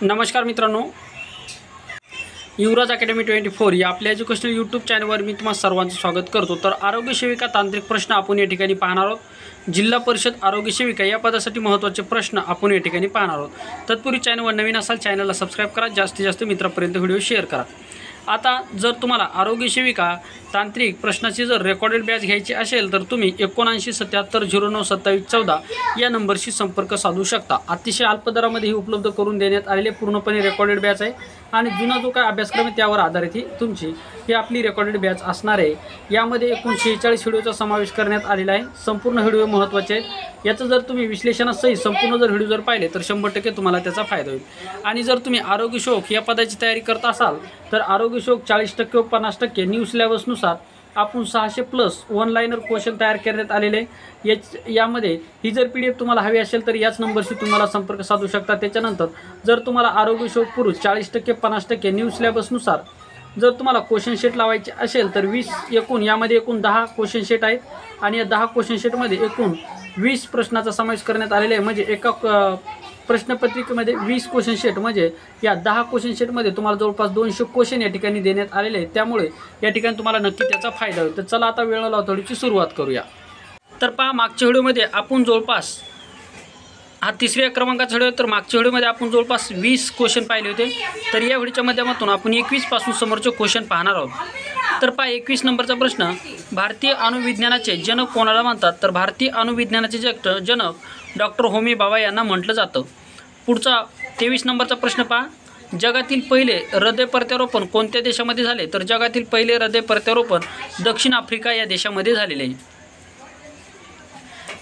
नमस्कार मित्रांनो, युवराज अकॅडमी 24 या आपल्या एज्युकेशनल यूट्यूब चॅनलवर मी तुम्हा सर्वांचं स्वागत करतो। तर आरोग्य सेविका तांत्रिक प्रश्न आपण या ठिकाणी पाहणार आहोत। जिल्हा परिषद आरोग्य सेविका या पदासाठी महत्त्वाचे प्रश्न आपण या ठिकाणी पाहणार आहोत। तत्पूर्वी चॅनलवर नवीन असाल चॅनलला सबस्क्राइब करा, जास्तीत जास्त मित्रांपर्यंत व्हिडिओ शेअर करा। आता जर तुम्हाला आरोग्य सेविका तांत्रिक प्रश्नाची जर रेकॉर्डेड बॅच घ्यायची असेल तर तुम्ही 7977092714 या नंबरशी संपर्क साधू शकता। अतिशय अल्प दरामध्ये ही उपलब्ध करून देण्यात आलेले पूर्णपणे रेकॉर्डेड बॅच आहे आणि जुना जो काय अभ्यासक्रम आहे त्यावर आधारित ही तुमची ही आपली रेकॉर्डेड बॅच असणार आहे। यामध्ये एकूण 46 व्हिडिओचा समावेश करण्यात आलेला आहे। संपूर्ण व्हिडिओ महत्त्वाचे आहेत। याचं जर तुम्ही विश्लेषणासहित संपूर्ण जर व्हिडिओ जर पाहिले तर 100% तुम्हाला त्याचा फायदा होईल। आणि जर तुम्ही आरोग्य सेवक या पदाची तयारी करत असाल तर आरोग्य सेवक 40% व 50% न्यू सिलेबसनुसार आपण 600+ वन लाइनर क्वेश्चन तयार करण्यात आलेले। यामध्ये ही जर PDF तुम्हाला हवी असेल तर याच नंबरशी तुम्हाला संपर्क साधू शकता। त्याच्यानंतर जर तुम्हाला आरोग्य सेवक पुरुष 40% 50% न्यू सिलेबसनुसार जर तुम्हाला क्वेश्चन शीट लावायचे असेल तर 20 एकूण यामध्ये एकूण 10 क्वेश्चन शीट आहेत आणि या 10 क्वेश्चन शीटमध्ये एकूण 20 प्रश्नाचा समावेश करण्यात आलेला आहे। म्हणजे एका प्रश्नपत्रिकेमध्ये 20 क्वेश्चन शीट म्हणजे या 10 क्वेश्चन शीटमध्ये तुम्हाला जवळपास 200 क्वेश्चन या ठिकाणी देण्यात आलेले आहेत। त्यामुळे या ठिकाणी तुम्हाला नक्की त्याचा फायदा होईल। तर चला आता वेळ न लावता व्हिडिओची सुरुवात करूया। तर पहा, मागच्या व्हिडिओमध्ये आपण जवळपास हा 3ऱ्या क्रमांकाचा व्हिडिओ, तर मागच्या व्हिडिओमध्ये आपण जवळपास 20 क्वेश्चन पाहिले होते। तर या व्हिडिओच्या माध्यमातून आपण 21 पासून समोरचे क्वेश्चन पाहणार आहोत। तर पहा, 21 नंबरचा प्रश्न, भारतीय अणुविज्ञानाचे जनक कोणाला म्हणतात? तर भारतीय अणुविज्ञानाचे जनक डॉक्टर होमी भाभा यांना म्हटलं जातं। पुढचा 23 नंबरचा प्रश्न पहा, जगातील पहिले हृदय प्रत्यारोपण कोणत्या देशामध्ये झाले? तर जगातील पहिले हृदय प्रत्यारोपण दक्षिण आफ्रिका या देशामध्ये झालेले आहे।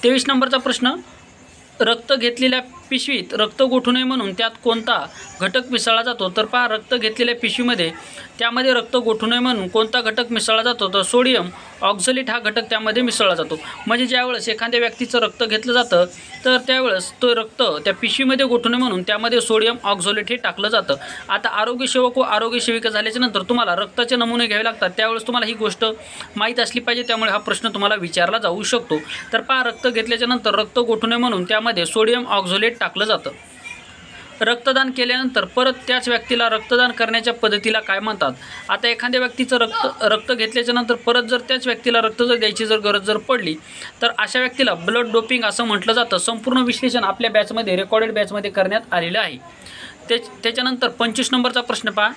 23 नंबरचा प्रश्न, रक्त घेतलेल्या पिशवीत रक्त गोठू नये म्हणून त्यात कोणता घटक मिसळला जातो? तर पहा, रक्त घेतलेल्या पिशवीमध्ये त्यामध्ये रक्त गोठू नये म्हणून कोणता घटक मिसळला जातो? तर सोडियम ऑक्झलेट हा घटक त्यामध्ये मिसळला जातो। म्हणजे ज्यावेळेस एखाद्या व्यक्तीचं रक्त घेतलं जातं तर त्यावेळेस तो रक्त त्या पिशवीमध्ये गोठू नये म्हणून त्यामध्ये सोडियम ऑक्झलेट हे टाकलं जातं। आता आरोग्य सेवक व आरोग्य सेविका झाल्याच्या नंतर तुम्हाला रक्ताचे नमुने घ्यावे लागतात, त्यावेळेस तुम्हाला ही गोष्ट माहीत असली पाहिजे। त्यामुळे हा प्रश्न तुम्हाला विचारला जाऊ शकतो। तर पहा, रक्त घेतल्याच्या नंतर रक्त गोठू नये म्हणून त्यामध्ये सोडियम ऑक्झलेट टाकलं जातं। रक्तदान केल्यानंतर परत त्याच व्यक्तीला रक्तदान करण्याच्या पद्धतीला काय म्हणतात? आता एखाद्या व्यक्तीचं रक्त घेतल्याच्या नंतर परत जर त्याच व्यक्तीला रक्त जर द्यायची जर गरज जर पडली तर अशा व्यक्तीला ब्लड डोपिंग असं म्हटलं जातं। संपूर्ण विश्लेषण आपल्या बॅचमध्ये रेकॉर्डेड बॅचमध्ये करण्यात आलेलं आहे। त्याच्यानंतर 25 नंबरचा प्रश्न पहा,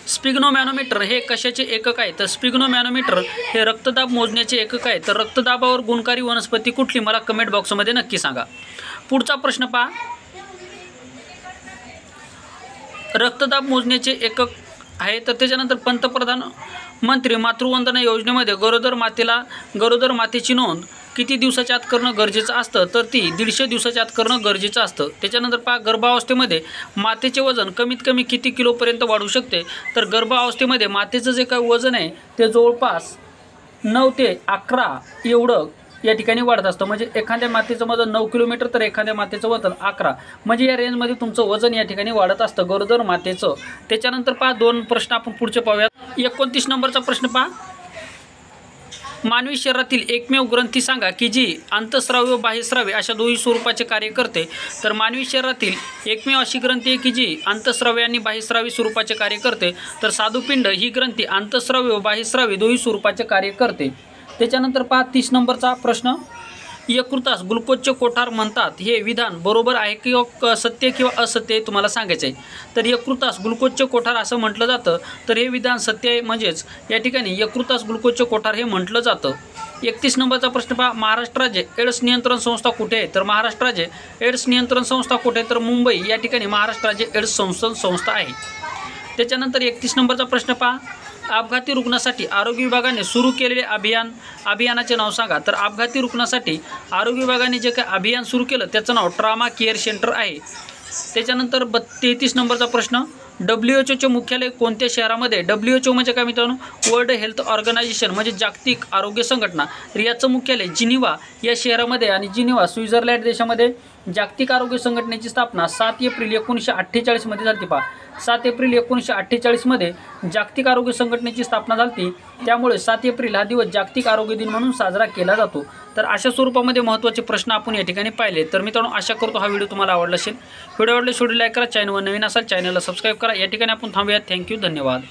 स्पिग्नोमॅनोमीटर हे कशाचे एकक आहे? तर स्पिग्नोमॅनोमीटर हे रक्तदाब मोजण्याचे एकक आहे। तर रक्तदाबावर गुणकारी वनस्पती कुठली? मला कमेंट बॉक्समध्ये नक्की सांगा। पुढचा प्रश्न पहा, रक्तदाब मोजण्याचे एकक आहे। तर त्याच्यानंतर पंतप्रधान मंत्री मातृवंदना योजनेमध्ये गरोदर मातेची नोंद किती दिवसाच्या आत करणं गरजेचं असतं? तर ती 150 दिवसाच्या आत करणं गरजेचं असतं। त्याच्यानंतर पहा, गर्भावस्थेमध्ये मातेचे वजन कमीत कमी किती किलोपर्यंत वाढू शकते? तर गर्भावस्थेमध्ये मातेचं जे काही वजन आहे ते जवळपास 9 ते 11 एवढं या ठिकाणी वाढत असतं। म्हणजे एखाद्या मातेचं वजन 9 किलोमीटर तर एखाद्या मातेचं वजन 11, म्हणजे या रेंजमध्ये तुमचं वजन या ठिकाणी वाढत असतं गरोदर मातेचं। त्याच्यानंतर पहा, 2 प्रश्न आपण पुढचे पाहूयात। 29 नंबरचा प्रश्न पहा, मानवी शरीरातील एकमेव ग्रंथी सांगा की जी अंतस्रावी व बाह्यस्रावी अशा दोन्ही स्वरूपाचे कार्य करते? तर मानवी शरीरातील एकमेव अशी ग्रंथी आहे की जी अंतस्रावी आणि बाह्यस्रावी स्वरूपाचे कार्य करते। तर स्वादुपिंड ही ग्रंथी अंतस्रावी व बाह्यस्रावी दोन्ही स्वरूपाचे कार्य करते। त्याच्यानंतर पहा, 30 नंबरचा प्रश्न, यकृतास ग्लुकोजचे कोठार म्हणतात हे विधान बरोबर आहे किंवा सत्य किंवा असत्य तुम्हाला सांगायचं आहे? तर यकृतास ग्लुकोजचे कोठार असं म्हटलं जातं, तर हे विधान सत्य आहे। म्हणजेच या ठिकाणी यकृतास ग्लुकोजचे कोठार हे म्हटलं जातं। 31 नंबरचा प्रश्न पहा, महाराष्ट्र राज्य एड्स नियंत्रण संस्था कुठे आहे? तर महाराष्ट्र राज्य एड्स नियंत्रण संस्था कुठे आहे? तर मुंबई या ठिकाणी महाराष्ट्र राज्य एड्स संस्था आहे। त्याच्यानंतर 31 नंबरचा प्रश्न पहा, अपघाती रुग्णासाठी आरोग्य विभागाने सुरू केलेले अभियानाचे नाव सांगा? तर अपघाती रुग्णासाठी आरोग्य विभागाने जे काही अभियान सुरू केलं त्याचं नाव ट्रॉमा केअर सेंटर आहे। त्याच्यानंतर 33 नंबरचा प्रश्न, WHO मुख्यालय कोणत्या शहरामध्ये? WHO म्हणजे काय मित्रांनो? वर्ल्ड हेल्थ ऑर्गनायझेशन म्हणजे जागतिक आरोग्य संघटना। तर याचं मुख्यालय जिनिव्हा या शहरामध्ये आणि जिनिव्हा स्वित्झर्लंड देशामध्ये जागतिक आरोग्य संघटनेची स्थापना 7 एप्रिल 1948 मध्ये झाली. पहा 7 एप्रिल 1948 मध्ये जागतिक आरोग्य संघटनेची स्थापना झाली. त्यामुळे 7 एप्रिल हा दिवस जागतिक आरोग्य दिन म्हणून साजरा केला जातो. तर अशा स्वरूपामध्ये महत्त्वाचे प्रश्न आपण या ठिकाणी पाहिले. तर मित्रांनो, आशा करतो हा व्हिडिओ तुम्हाला आवडला असेल. व्हिडिओ आवडल्यास व्हिडिओ लाईक करा, चॅनलवर नवीन असाल चॅनलला सबस्क्राईब करा. या ठिकाणी आपण थांबूयात. थँक्यू, धन्यवाद.